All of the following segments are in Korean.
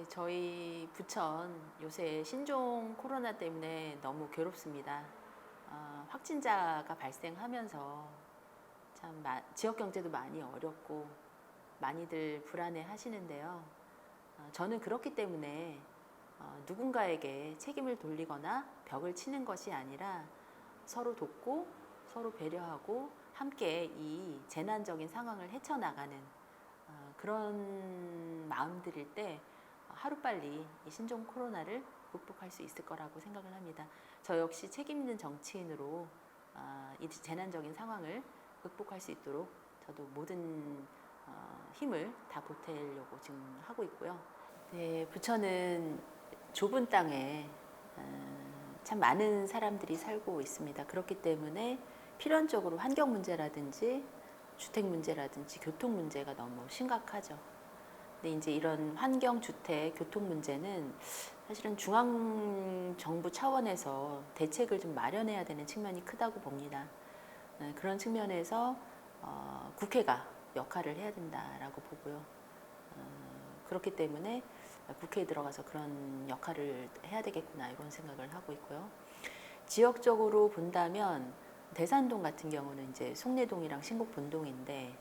네, 저희 부천 요새 신종 코로나 때문에 너무 괴롭습니다. 확진자가 발생하면서 참 지역 경제도 많이 어렵고 많이들 불안해 하시는데요. 저는 그렇기 때문에 누군가에게 책임을 돌리거나 벽을 치는 것이 아니라 서로 돕고 서로 배려하고 함께 이 재난적인 상황을 헤쳐나가는 그런 마음들일 때 하루빨리 이 신종 코로나를 극복할 수 있을 거라고 생각을 합니다. 저 역시 책임 있는 정치인으로 이 재난적인 상황을 극복할 수 있도록 저도 모든 힘을 다 보태려고 지금 하고 있고요. 네, 부천은 좁은 땅에 참 많은 사람들이 살고 있습니다. 그렇기 때문에 필연적으로 환경 문제라든지 주택 문제라든지 교통 문제가 너무 심각하죠. 근데 이제 이런 환경, 주택, 교통 문제는 사실은 중앙 정부 차원에서 대책을 좀 마련해야 되는 측면이 크다고 봅니다. 그런 측면에서 국회가 역할을 해야 된다라고 보고요. 그렇기 때문에 국회에 들어가서 그런 역할을 해야 되겠구나 이런 생각을 하고 있고요. 지역적으로 본다면 대산동 같은 경우는 이제 송내동이랑 신곡본동인데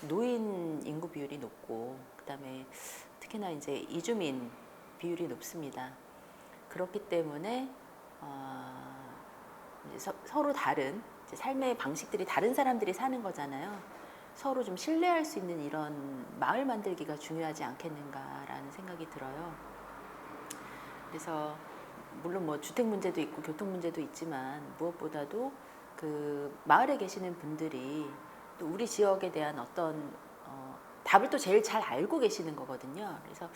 노인 인구 비율이 높고 그다음에 특히나 이제 이주민 비율이 높습니다. 그렇기 때문에 이제 서로 다른 이제 삶의 방식들이 다른 사람들이 사는 거잖아요. 서로 좀 신뢰할 수 있는 이런 마을 만들기가 중요하지 않겠는가라는 생각이 들어요. 그래서 물론 뭐 주택 문제도 있고 교통 문제도 있지만 무엇보다도 그 마을에 계시는 분들이 또 우리 지역에 대한 어떤 답을 또 제일 잘 알고 계시는 거거든요. 그래서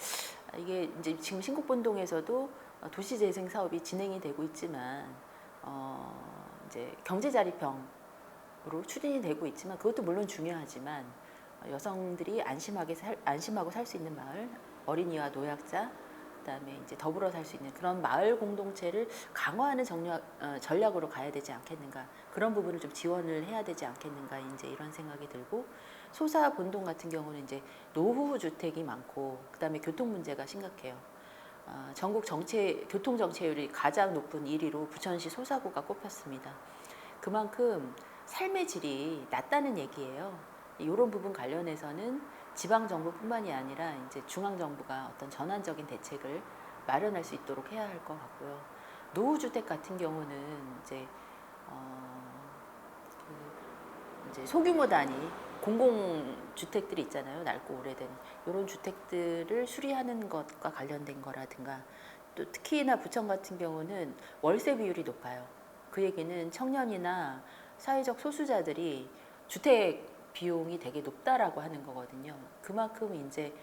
이게 이제 지금 신곡본동에서도 도시재생 사업이 진행이 되고 있지만 이제 경제자립형으로 추진이 되고 있지만 그것도 물론 중요하지만 여성들이 안심하고 살 수 있는 마을, 어린이와 노약자, 그다음에 이제 더불어 살 수 있는 그런 마을 공동체를 강화하는 전략으로 가야 되지 않겠는가, 그런 부분을 좀 지원을 해야 되지 않겠는가 이제 이런 생각이 들고, 소사 본동 같은 경우는 이제 노후 주택이 많고 그다음에 교통 문제가 심각해요. 전국 교통 정체율이 가장 높은 1위로 부천시 소사구가 꼽혔습니다. 그만큼 삶의 질이 낮다는 얘기예요. 이런 부분 관련해서는 지방 정부뿐만이 아니라 이제 중앙 정부가 어떤 전환적인 대책을 마련할 수 있도록 해야 할 것 같고요. 노후 주택 같은 경우는 이제 소규모 단위 공공 주택들이 있잖아요. 낡고 오래된 이런 주택들을 수리하는 것과 관련된 거라든가, 또 특히나 부천 같은 경우는 월세 비율이 높아요. 그 얘기는 청년이나 사회적 소수자들이 주택 비용이 되게 높다라고 하는 거거든요. 그만큼 이제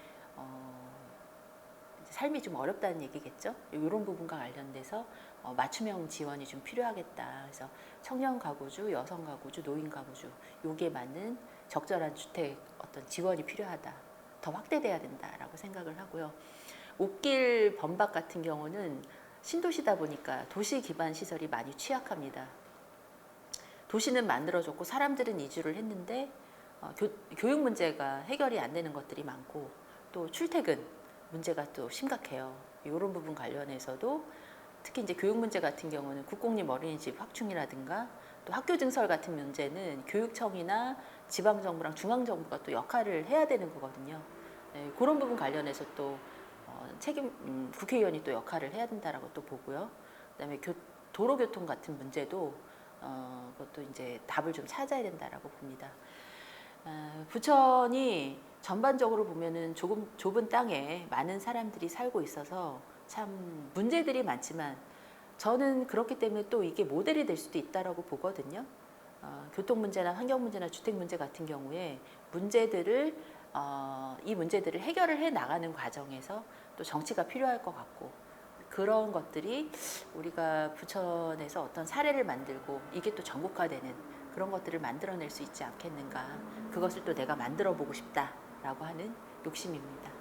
삶이 좀 어렵다는 얘기겠죠. 이런 부분과 관련돼서 맞춤형 지원이 좀 필요하겠다. 그래서 청년 가구주, 여성 가구주, 노인 가구주 여기에 맞는 적절한 주택 어떤 지원이 필요하다. 더 확대돼야 된다라고 생각을 하고요. 옥길 범박 같은 경우는 신도시다 보니까 도시 기반 시설이 많이 취약합니다. 도시는 만들어졌고 사람들은 이주를 했는데 교육 문제가 해결이 안 되는 것들이 많고, 또 출퇴근 문제가 또 심각해요. 이런 부분 관련해서도 특히 이제 교육 문제 같은 경우는 국공립 어린이집 확충이라든가 또 학교 증설 같은 문제는 교육청이나 지방정부랑 중앙정부가 또 역할을 해야 되는 거거든요. 네, 그런 부분 관련해서 또 국회의원이 또 역할을 해야 된다라고 또 보고요. 그다음에 도로교통 같은 문제도 그것도 이제 답을 좀 찾아야 된다라고 봅니다. 부천이 전반적으로 보면은 좁은 땅에 많은 사람들이 살고 있어서 참 문제들이 많지만 저는 그렇기 때문에 또 이게 모델이 될 수도 있다라고 보거든요. 교통 문제나 환경 문제나 주택 문제 같은 경우에 이 문제들을 해결을 해 나가는 과정에서 또 정치가 필요할 것 같고, 그런 것들이 우리가 부천에서 어떤 사례를 만들고 이게 또 전국화되는 그런 것들을 만들어낼 수 있지 않겠는가, 그것을 또 내가 만들어 보고 싶다라고 하는 욕심입니다.